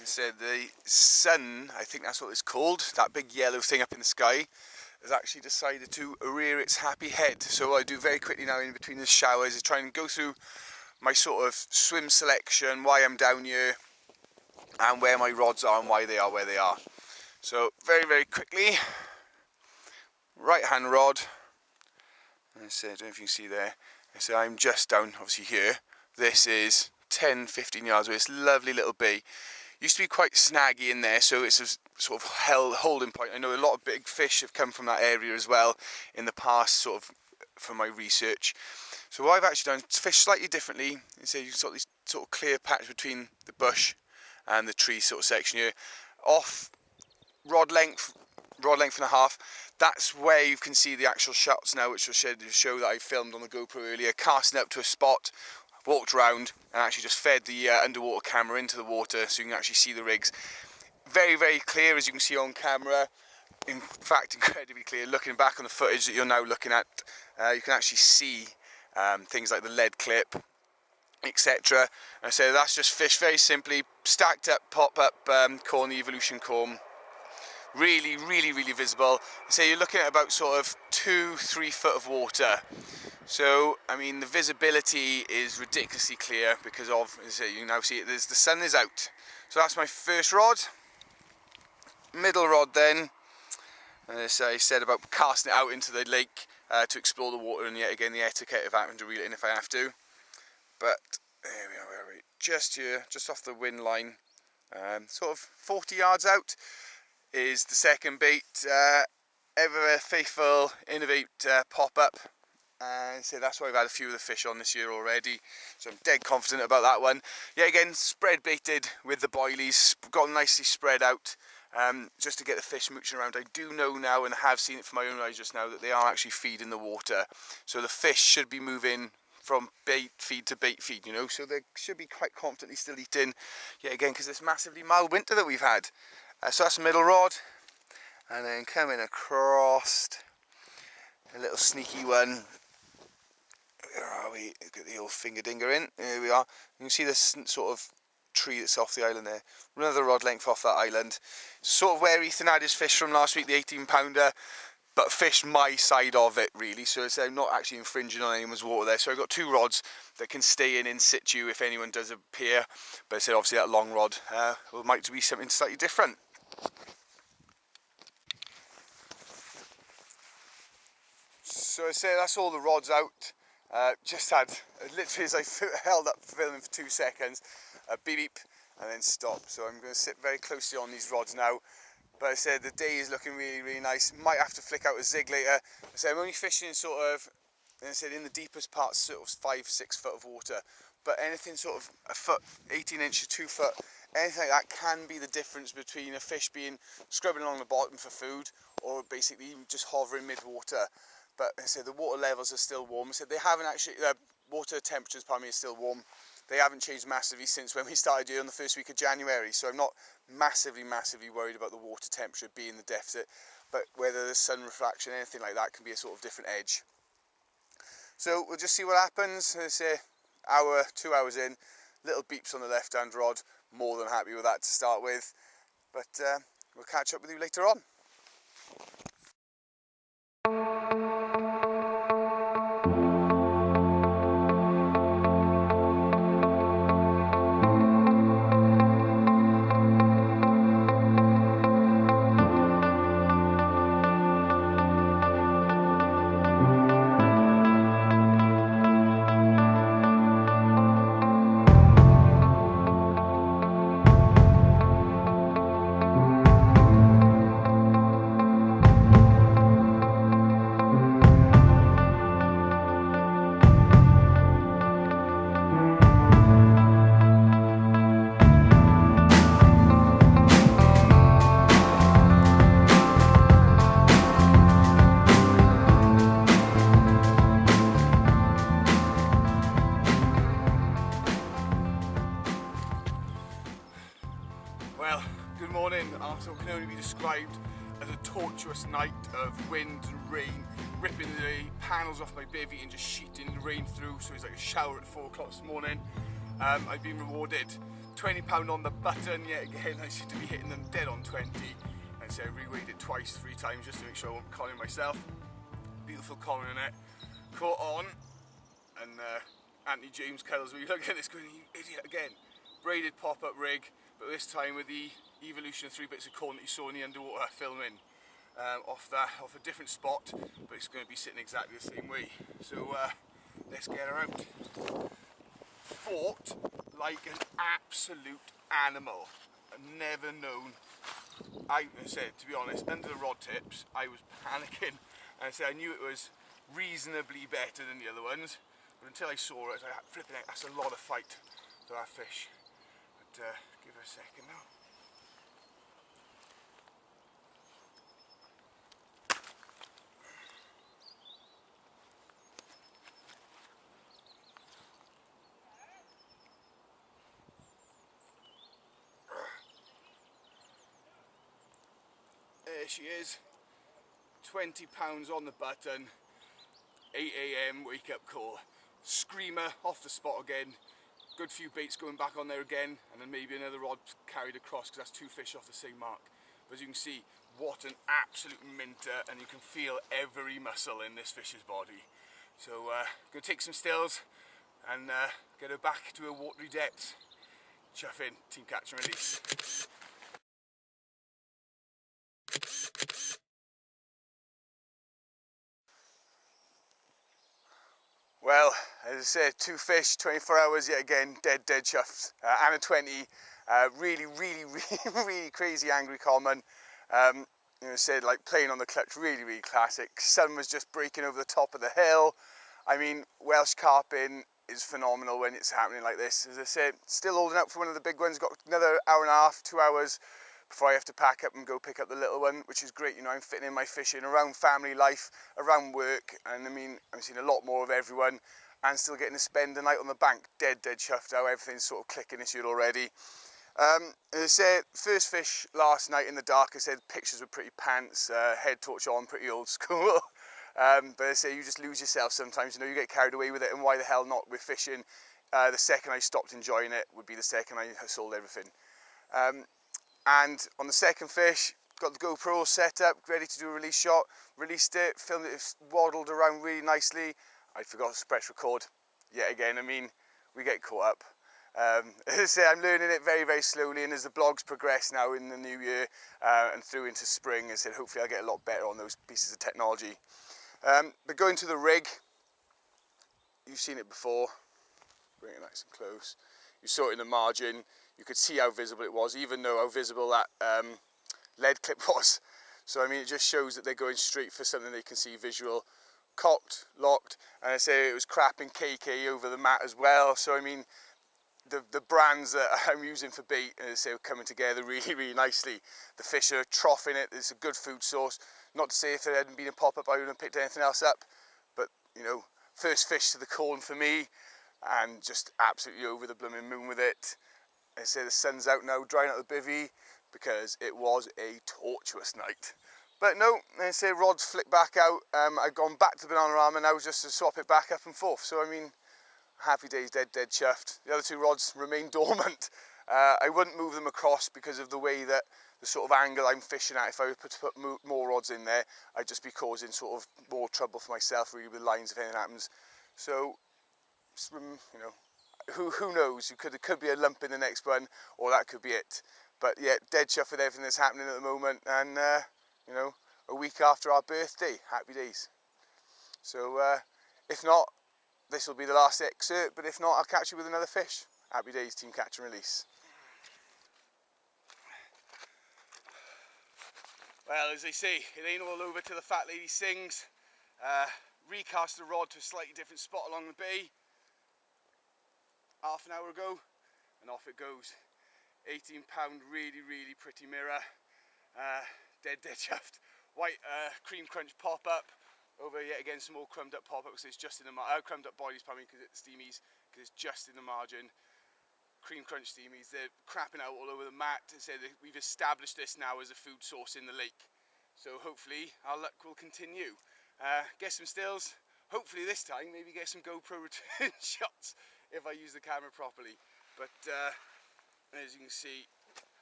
So the sun, I think that's what it's called, that big yellow thing up in the sky, has actually decided to rear its happy head. So what I do very quickly now in between the showers is try and go through my sort of swim selection, why I'm down here, and where my rods are and why they are where they are. So very, very quickly, right hand rod, and I don't know if you can see there, so I'm just down obviously here. This is 10-15 yards away. It's a lovely little bay. Used to be quite snaggy in there, so it's a sort of holding point. I know a lot of big fish have come from that area as well in the past, sort of from my research. So what I've actually done is fish slightly differently. So you've got this sort of clear patch between the bush and the tree sort of section here. Off rod length and a half. That's where you can see the actual shots now, which will show that I filmed on the GoPro earlier, casting up to a spot, walked around and actually just fed the underwater camera into the water so you can actually see the rigs. Very, very clear, as you can see on camera. In fact, incredibly clear. Looking back on the footage that you're now looking at, you can actually see things like the lead clip, etc. And so that's just fish, very simply stacked up, pop up corn, the evolution corn. Really, really, really visible. So you're looking at about sort of 2-3 foot of water. So I mean the visibility is ridiculously clear because of, as I say, you now see it, the sun is out. So that's my first rod. Middle rod then, as I said about casting it out into the lake to explore the water, and yet again the etiquette of having to reel it in if I have to. But there we are, where are we? Just here, just off the wind line, sort of 40 yards out is the second bait. Ever faithful Innovate pop-up. And so that's why I've had a few of the fish on this year already, so I'm dead confident about that one. Yeah, again, spread baited with the boilies, got them nicely spread out, just to get the fish mooching around. I do know now, and have seen it from my own eyes just now, that they are actually feeding the water, so the fish should be moving from bait feed to bait feed, you know, so they should be quite confidently still eating, yeah, again, because this massively mild winter that we've had. So that's the middle rod, and then coming across, a little sneaky one. Where are we? Get the old finger dinger in. Here we are. You can see this sort of tree that's off the island there. Another rod length off that island. Sort of where Ethan had his fish from last week, the 18-pounder, but fished my side of it really. So I'm not actually infringing on anyone's water there. So I've got two rods that can stay in situ if anyone does appear. But I said obviously that long rod might be something slightly different. So I say that's all the rods out. Just had, literally as I held up filming for 2 seconds, beep beep and then stop. So I'm going to sit very closely on these rods now. But I said the day is looking really, really nice. Might have to flick out a zig later. I said I'm only fishing in sort of, I said in the deepest parts, sort of 5-6 foot of water. But anything sort of a foot, 18 inches, 2 foot, anything like that can be the difference between a fish being scrubbing along the bottom for food or basically just hovering mid-water. But I said the water levels are still warm. I said they haven't actually, water temperatures, pardon me, are still warm. They haven't changed massively since when we started here on the first week of January. So I'm not massively worried about the water temperature being the deficit. But whether there's sun refraction, anything like that can be a sort of different edge. So we'll just see what happens. Let's say hour, 2 hours in, little beeps on the left-hand rod. More than happy with that to start with. But we'll catch up with you later on. Well, good morning. After what can only be described as a tortuous night of wind and rain, ripping the panels off my bivvy and just sheeting the rain through, so it's like a shower at 4 o'clock this morning. I've been rewarded £20 on the button yet again. I seem to be hitting them dead on 20, and so I reweighed it twice, 3 times just to make sure I won't collar myself. Beautiful collar in it, caught on, and Anthony James Cuddles me, look at this going, you idiot again. Braided pop-up rig, but this time with the evolution of 3 bits of corn that you saw in the underwater filming. Off a different spot, but it's going to be sitting exactly the same way. So let's get her out. Fought like an absolute animal. I've never known. I said, to be honest, under the rod tips, I was panicking, and I said I knew it was reasonably better than the other ones, but until I saw it, I was like, flipping it, that's a lot of fight to that fish. But give her a second now. There she is, £20 on the button, 8 AM wake up call. Screamer off the spot again, good few baits going back on there again, and then maybe another rod carried across because that's 2 fish off the same mark. But as you can see, what an absolute minter, and you can feel every muscle in this fish's body. So going to take some stills and get her back to her watery depths. Chuff in, team catch and release. Well, as I said, 2 fish, 24 hours yet again, dead chuffed. And a 20, really crazy angry common. You know, said like playing on the clutch, really classic. Sun was just breaking over the top of the hill. I mean, Welsh carping is phenomenal when it's happening like this. As I said, still holding out for one of the big ones. Got another hour and a half, 2 hours before I have to pack up and go pick up the little one, which is great. You know, I'm fitting in my fishing around family life, around work, and I mean, I'm seeing a lot more of everyone, and still getting to spend the night on the bank. Dead chuffed out. Everything's sort of clicking this year already. As I said, first fish last night in the dark. I said pictures were pretty pants, head torch on, pretty old school. But I say you just lose yourself sometimes. You know, you get carried away with it, and why the hell not with fishing? The second I stopped enjoying it would be the second I sold everything. And on the second fish, got the GoPro all set up, ready to do a release shot, released it, filmed it, waddled around really nicely. I forgot to press record yet again. I mean, we get caught up. As I say, I'm learning it very slowly, and as the blogs progress now in the new year and through into spring, I said hopefully I'll get a lot better on those pieces of technology. But going to the rig, you've seen it before, bring it nice and close. You saw it in the margin. You could see how visible it was, even though how visible that lead clip was. So I mean, it just shows that they're going straight for something they can see visual. Cocked, locked, and I say it was crapping KK over the mat as well. So I mean, the brands that I'm using for bait, as I say, are coming together really nicely. The fish are troughing it. It's a good food source. Not to say if there hadn't been a pop-up I wouldn't have picked anything else up, but you know, first fish to the corn for me, and just absolutely over the blooming moon with it. I say the sun's out now, drying out the bivvy, because it was a tortuous night. But no, I say rods flick back out. I've gone back to the Bananarama now just to swap it back up and forth. So I mean, happy days, dead chuffed. The other 2 rods remain dormant. I wouldn't move them across because of the way that the sort of angle I'm fishing at. If I were to put more rods in there, I'd just be causing sort of more trouble for myself really with lines if anything happens. So, you know, who knows? It could be a lump in the next one, or that could be it. But yeah, dead chuffed with everything that's happening at the moment, and you know, a week after our birthday, happy days. So if not, this will be the last excerpt, but if not, I'll catch you with another fish. Happy days, team catch and release. Well, as they say, it ain't all over till the fat lady sings. Recast the rod to a slightly different spot along the bay half an hour ago, and off it goes. 18 pound, really pretty mirror. Dead chuffed. White cream crunch pop up. Over yet again some more crumbed up pop up because it's just in the crumbed up boilies, probably because it's steamies, because it's just in the margin. Cream crunch steamies, they're crapping out all over the mat. So we've established this now as a food source in the lake. So hopefully our luck will continue. Get some stills. Hopefully this time maybe get some GoPro return shots if I use the camera properly. But as you can see,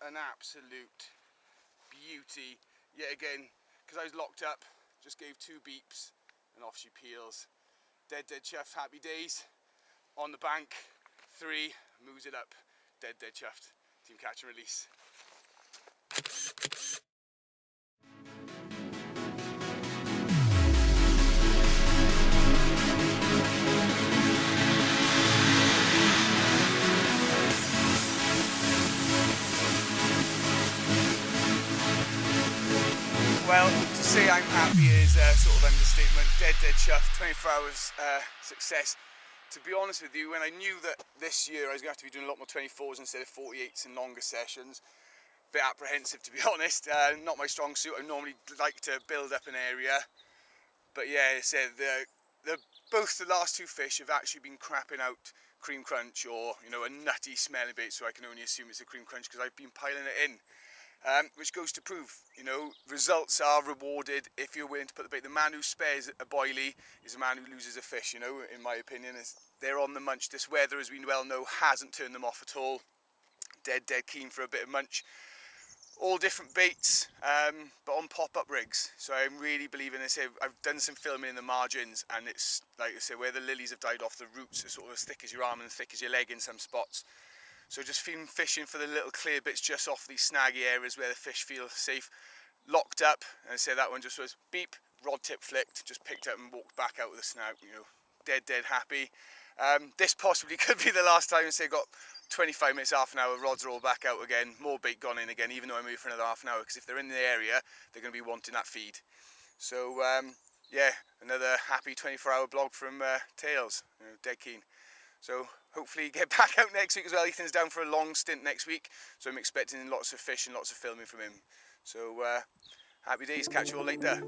an absolute beauty. Yet again, because I was locked up, just gave 2 beeps and off she peels. Dead chuffed, happy days. On the bank, 3, moves it up. Dead chuffed. Team catch and release. Well, to say I'm happy is sort of understatement. Dead chuffed, 24 hours success. To be honest with you, when I knew that this year I was going to have to be doing a lot more 24s instead of 48s and longer sessions, a bit apprehensive to be honest. Not my strong suit. I normally like to build up an area, but yeah, I said both the last 2 fish have actually been crapping out cream crunch or a nutty smelling bait, so I can only assume it's a cream crunch because I've been piling it in. Which goes to prove, results are rewarded if you're willing to put the bait. The man who spares a boilie is a man who loses a fish, in my opinion. They're on the munch. This weather, as we well know, hasn't turned them off at all. Dead keen for a bit of munch. All different baits, but on pop-up rigs. So I'm really believing this. I've done some filming in the margins, and it's, like I say, where the lilies have died off, the roots are sort of as thick as your arm and as thick as your leg in some spots. So just fishing for the little clear bits just off these snaggy areas where the fish feel safe. Locked up, and I say that one just was beep, rod tip flicked, just picked up and walked back out with a snout, dead happy. This possibly could be the last time. Say got 25 minutes, half an hour, rods are all back out again, more bait gone in again, even though I move for another half an hour, because if they're in the area, they're going to be wanting that feed. So yeah, another happy 24-hour blog from Tails, dead keen. So hopefully get back out next week as well. Ethan's down for a long stint next week, so I'm expecting lots of fish and lots of filming from him. So happy days, catch you all later.